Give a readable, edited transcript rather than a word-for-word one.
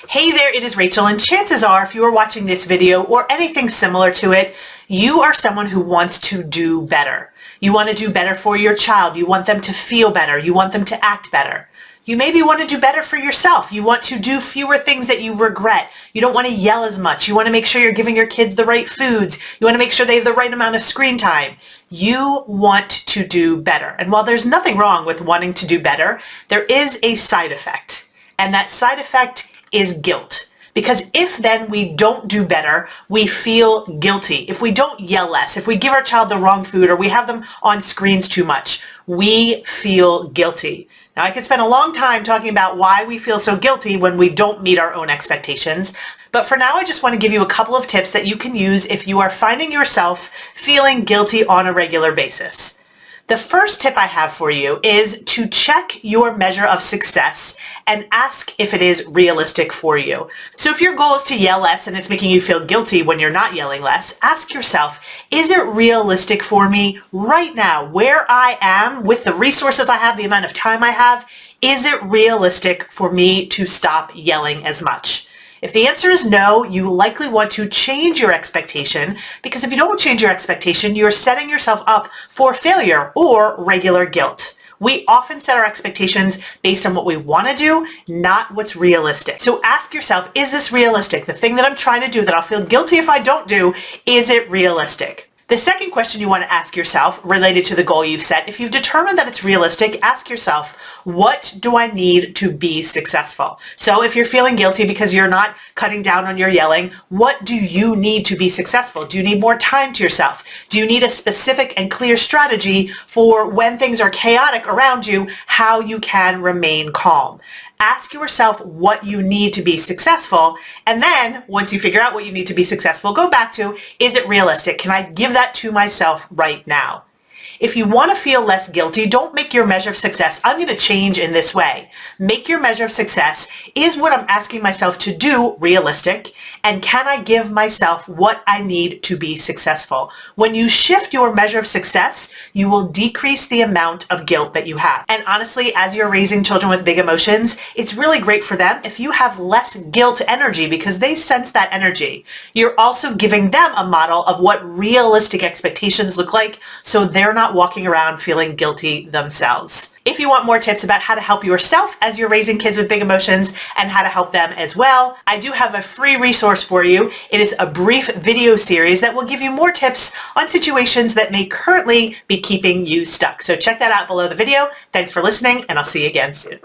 Hey there, it is Rachel, and chances are if you are watching this video or anything similar to it, you are someone who wants to do better. You want to do better for your child. You want them to feel better. You want them to act better. You maybe want to do better for yourself. You want to do fewer things that you regret. You don't want to yell as much. You want to make sure you're giving your kids the right foods. You want to make sure they have the right amount of screen time. You want to do better. And while there's nothing wrong with wanting to do better, there is a side effect. And that side effect is guilt. Because if then we don't do better, we feel guilty. If we don't yell less, if we give our child the wrong food or we have them on screens too much, we feel guilty. Now, I could spend a long time talking about why we feel so guilty when we don't meet our own expectations. But for now, I just want to give you a couple of tips that you can use if you are finding yourself feeling guilty on a regular basis. The first tip I have for you is to check your measure of success and ask if it is realistic for you. So if your goal is to yell less and it's making you feel guilty when you're not yelling less, ask yourself, is it realistic for me right now, where I am, with the resources I have, the amount of time I have, is it realistic for me to stop yelling as much? If the answer is no, you likely want to change your expectation, because if you don't change your expectation, you're setting yourself up for failure or regular guilt. We often set our expectations based on what we want to do, not what's realistic. So ask yourself, is this realistic? The thing that I'm trying to do that I'll feel guilty if I don't do, is it realistic? The second question you want to ask yourself, related to the goal you've set, if you've determined that it's realistic, ask yourself, what do I need to be successful? So if you're feeling guilty because you're not cutting down on your yelling, what do you need to be successful? Do you need more time to yourself? Do you need a specific and clear strategy for when things are chaotic around you, how you can remain calm? Ask yourself what you need to be successful, and then once you figure out what you need to be successful, go back to, is it realistic? Can I give that to myself right now? If you want to feel less guilty, don't make your measure of success, I'm going to change in this way. Make your measure of success, is what I'm asking myself to do realistic? And can I give myself what I need to be successful? When you shift your measure of success, you will decrease the amount of guilt that you have. And honestly, as you're raising children with big emotions, it's really great for them if you have less guilt energy because they sense that energy. You're also giving them a model of what realistic expectations look like, so they're not walking around feeling guilty themselves. If you want more tips about how to help yourself as you're raising kids with big emotions and how to help them as well, I do have a free resource for you. It is a brief video series that will give you more tips on situations that may currently be keeping you stuck. So check that out below the video. Thanks for listening, and I'll see you again soon.